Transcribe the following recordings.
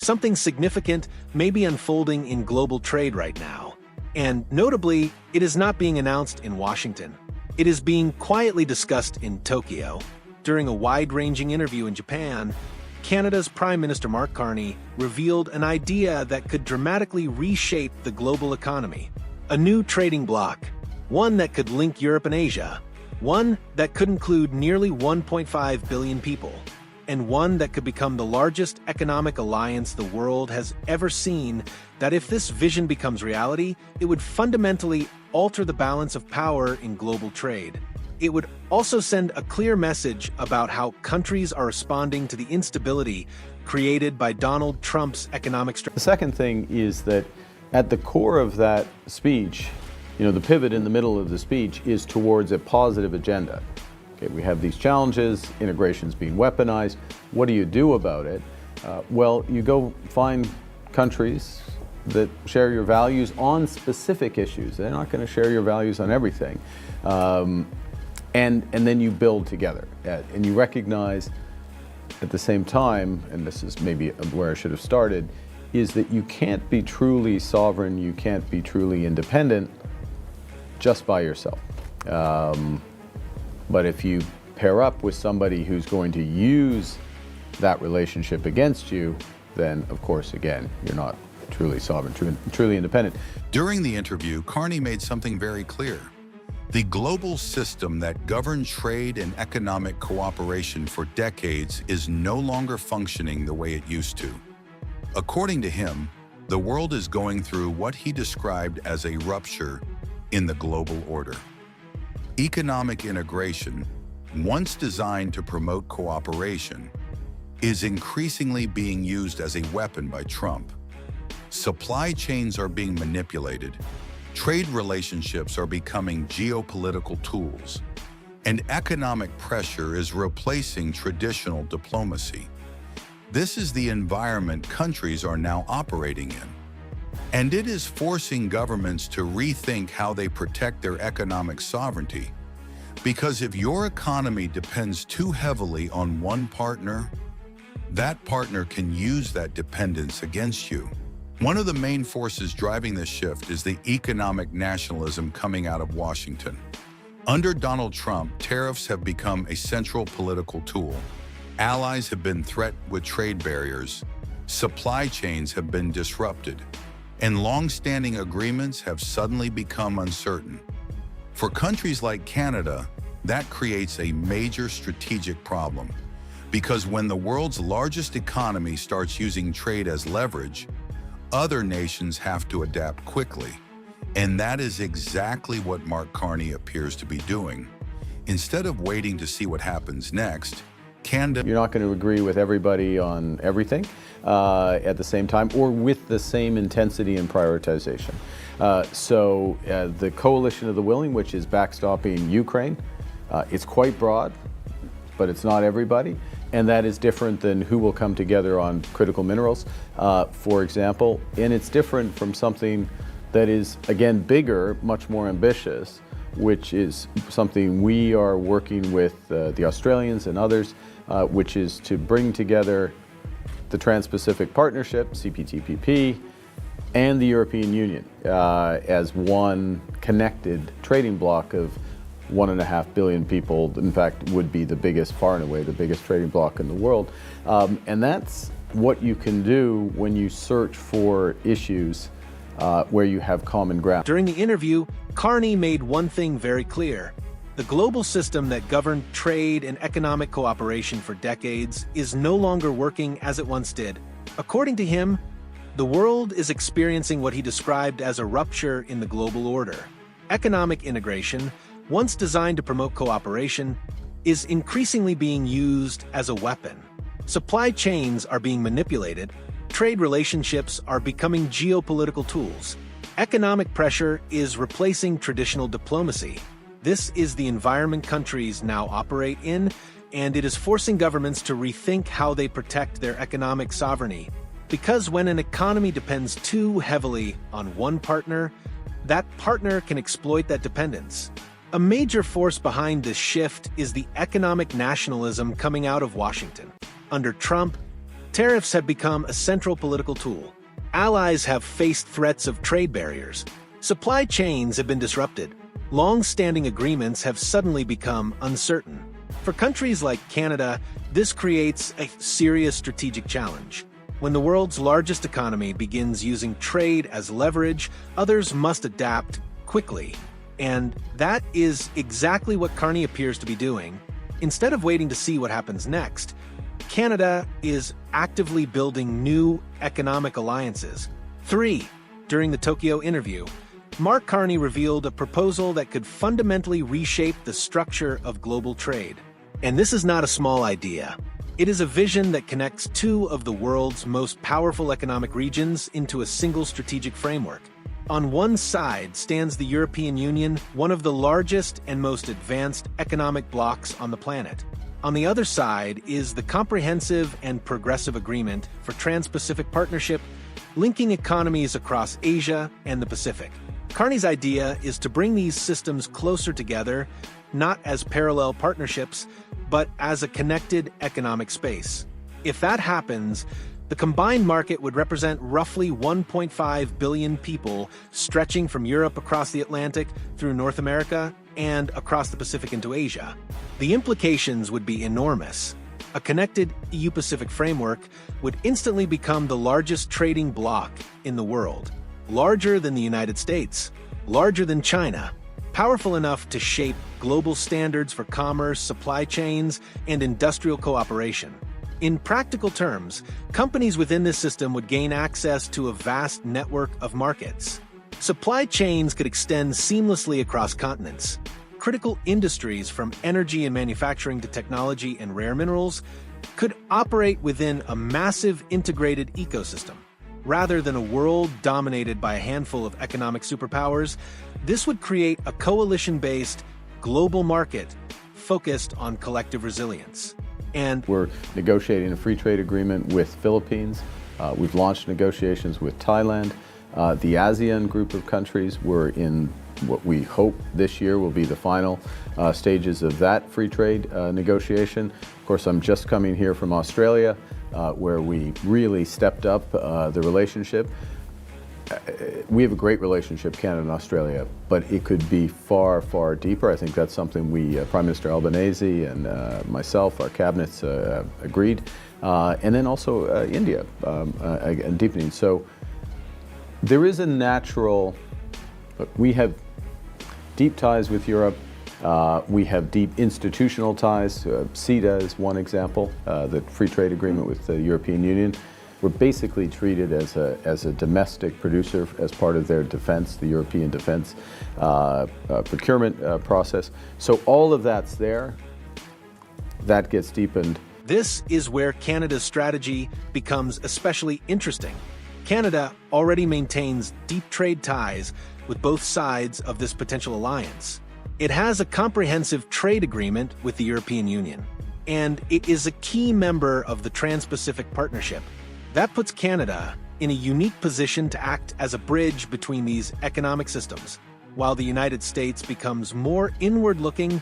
Something significant may be unfolding in global trade right now. And notably, it is not being announced in Washington. It is being quietly discussed in Tokyo. During a wide-ranging interview in Japan, Canada's Prime Minister Mark Carney revealed an idea that could dramatically reshape the global economy. A new trading bloc, one that could link Europe and Asia, one that could include nearly 1.5 billion people, and one that could become the largest economic alliance the world has ever seen. That if this vision becomes reality, it would fundamentally alter the balance of power in global trade. It would also send a clear message about how countries are responding to the instability created by Donald Trump's economic strategy. The second thing is that at the core of that speech, the pivot in the middle of the speech is towards a positive agenda. Okay, we have these challenges, integration's being weaponized. What do you do about it? Well, you go find countries that share your values on specific issues. They're not going to share your values on everything. And then you build together. And you recognize at the same time, and this is maybe where I should have started, is that you can't be truly sovereign, you can't be truly independent just by yourself. But if you pair up with somebody who's going to use that relationship against you, then of course, again, you're not truly sovereign, truly independent. During the interview, Carney made something very clear. The global system that governed trade and economic cooperation for decades is no longer functioning the way it used to. According to him, the world is going through what he described as a rupture in the global order. Economic integration, once designed to promote cooperation, is increasingly being used as a weapon by Trump. Supply chains are being manipulated, trade relationships are becoming geopolitical tools, and economic pressure is replacing traditional diplomacy. This is the environment countries are now operating in. And it is forcing governments to rethink how they protect their economic sovereignty. Because if your economy depends too heavily on one partner, that partner can use that dependence against you. One of the main forces driving this shift is the economic nationalism coming out of Washington. Under Donald Trump, tariffs have become a central political tool. Allies have been threatened with trade barriers, supply chains have been disrupted, and long-standing agreements have suddenly become uncertain. For countries like Canada, that creates a major strategic problem, because when the world's largest economy starts using trade as leverage, other nations have to adapt quickly. And that is exactly what Mark Carney appears to be doing. Instead of waiting to see what happens next, Canada— You're not going to agree with everybody on everything at the same time or with the same intensity and prioritization. So the coalition of the willing, which is backstopping Ukraine, it's quite broad, but it's not everybody. And that is different than who will come together on critical minerals, for example. And it's different from something that is, again, bigger, much more ambitious, which is something we are working with the Australians and others, which is to bring together the Trans-Pacific Partnership, CPTPP, and the European Union as one connected trading bloc of 1.5 billion people. In fact, would be the biggest, far and away, the biggest trading bloc in the world. And that's what you can do when you search for issues where you have common ground. During the interview, Carney made one thing very clear. The global system that governed trade and economic cooperation for decades is no longer working as it once did. According to him, the world is experiencing what he described as a rupture in the global order. Economic integration, once designed to promote cooperation, is increasingly being used as a weapon. Supply chains are being manipulated, trade relationships are becoming geopolitical tools. Economic pressure is replacing traditional diplomacy. This is the environment countries now operate in, and it is forcing governments to rethink how they protect their economic sovereignty. Because when an economy depends too heavily on one partner, that partner can exploit that dependence. A major force behind this shift is the economic nationalism coming out of Washington. Under Trump, Tariffs have become a central political tool. Allies have faced threats of trade barriers. Supply chains have been disrupted. Long-standing agreements have suddenly become uncertain. For countries like Canada, this creates a serious strategic challenge. When the world's largest economy begins using trade as leverage, others must adapt quickly. And that is exactly what Carney appears to be doing. Instead of waiting to see what happens next, Canada is actively building new economic alliances. 3. During the Tokyo interview, Mark Carney revealed a proposal that could fundamentally reshape the structure of global trade. And this is not a small idea. It is a vision that connects two of the world's most powerful economic regions into a single strategic framework. On one side stands the European Union, one of the largest and most advanced economic blocs on the planet. On the other side is the Comprehensive and Progressive Agreement for Trans-Pacific Partnership, linking economies across Asia and the Pacific. Carney's idea is to bring these systems closer together, not as parallel partnerships, but as a connected economic space. If that happens, the combined market would represent roughly 1.5 billion people, stretching from Europe across the Atlantic through North America and across the Pacific into Asia. The implications would be enormous. A connected EU-Pacific framework would instantly become the largest trading bloc in the world, larger than the United States, larger than China, powerful enough to shape global standards for commerce, supply chains, and industrial cooperation. In practical terms, companies within this system would gain access to a vast network of markets. Supply chains could extend seamlessly across continents. Critical industries from energy and manufacturing to technology and rare minerals could operate within a massive integrated ecosystem. Rather than a world dominated by a handful of economic superpowers, this would create a coalition-based global market focused on collective resilience. And we're negotiating a free trade agreement with Philippines. We've launched negotiations with Thailand. The ASEAN group of countries, we're in what we hope this year will be the final stages of that free trade negotiation. Of course, I'm just coming here from Australia, where we really stepped up the relationship. We have a great relationship, Canada and Australia, but it could be far, far deeper. I think that's something Prime Minister Albanese and myself, our cabinets agreed. And then also India, and deepening. So there is a natural, we have deep ties with Europe. We have deep institutional ties. CETA is one example, the free trade agreement with the European Union. We're basically treated as a domestic producer as part of their defense, the European defense procurement process. So all of that's there. That gets deepened. This is where Canada's strategy becomes especially interesting. Canada already maintains deep trade ties with both sides of this potential alliance. It has a comprehensive trade agreement with the European Union, and it is a key member of the Trans-Pacific Partnership. That puts Canada in a unique position to act as a bridge between these economic systems. While the United States becomes more inward-looking,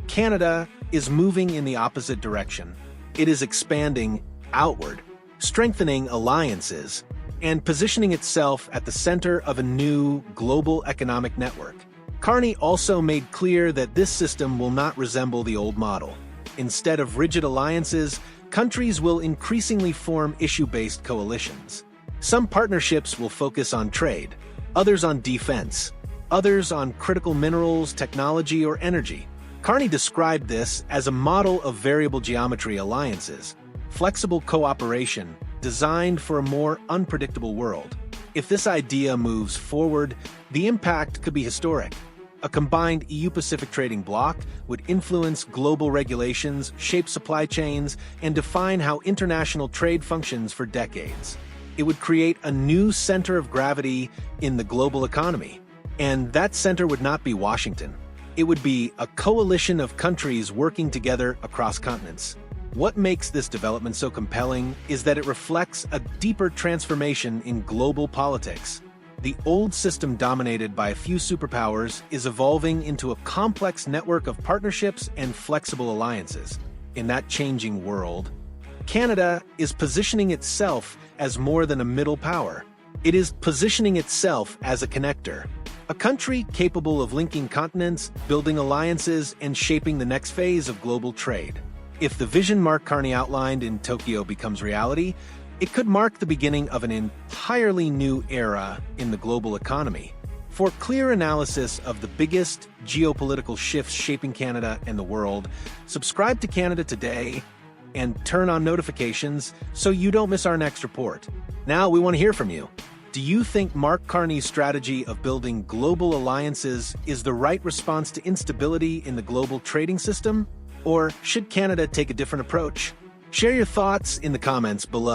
Canada is moving in the opposite direction. It is expanding outward, strengthening alliances, and positioning itself at the center of a new global economic network. Carney also made clear that this system will not resemble the old model. Instead of rigid alliances, countries will increasingly form issue-based coalitions. Some partnerships will focus on trade, others on defense, others on critical minerals, technology, or energy. Carney described this as a model of variable geometry alliances, flexible cooperation designed for a more unpredictable world. If this idea moves forward, the impact could be historic. A combined EU-Pacific trading bloc would influence global regulations, shape supply chains, and define how international trade functions for decades. It would create a new center of gravity in the global economy. And that center would not be Washington. It would be a coalition of countries working together across continents. What makes this development so compelling is that it reflects a deeper transformation in global politics. The old system dominated by a few superpowers is evolving into a complex network of partnerships and flexible alliances. In that changing world, Canada is positioning itself as more than a middle power. It is positioning itself as a connector. A country capable of linking continents, building alliances, and shaping the next phase of global trade. If the vision Mark Carney outlined in Tokyo becomes reality, it could mark the beginning of an entirely new era in the global economy. For clear analysis of the biggest geopolitical shifts shaping Canada and the world, subscribe to Canada Today and turn on notifications so you don't miss our next report. Now we want to hear from you. Do you think Mark Carney's strategy of building global alliances is the right response to instability in the global trading system? Or should Canada take a different approach? Share your thoughts in the comments below.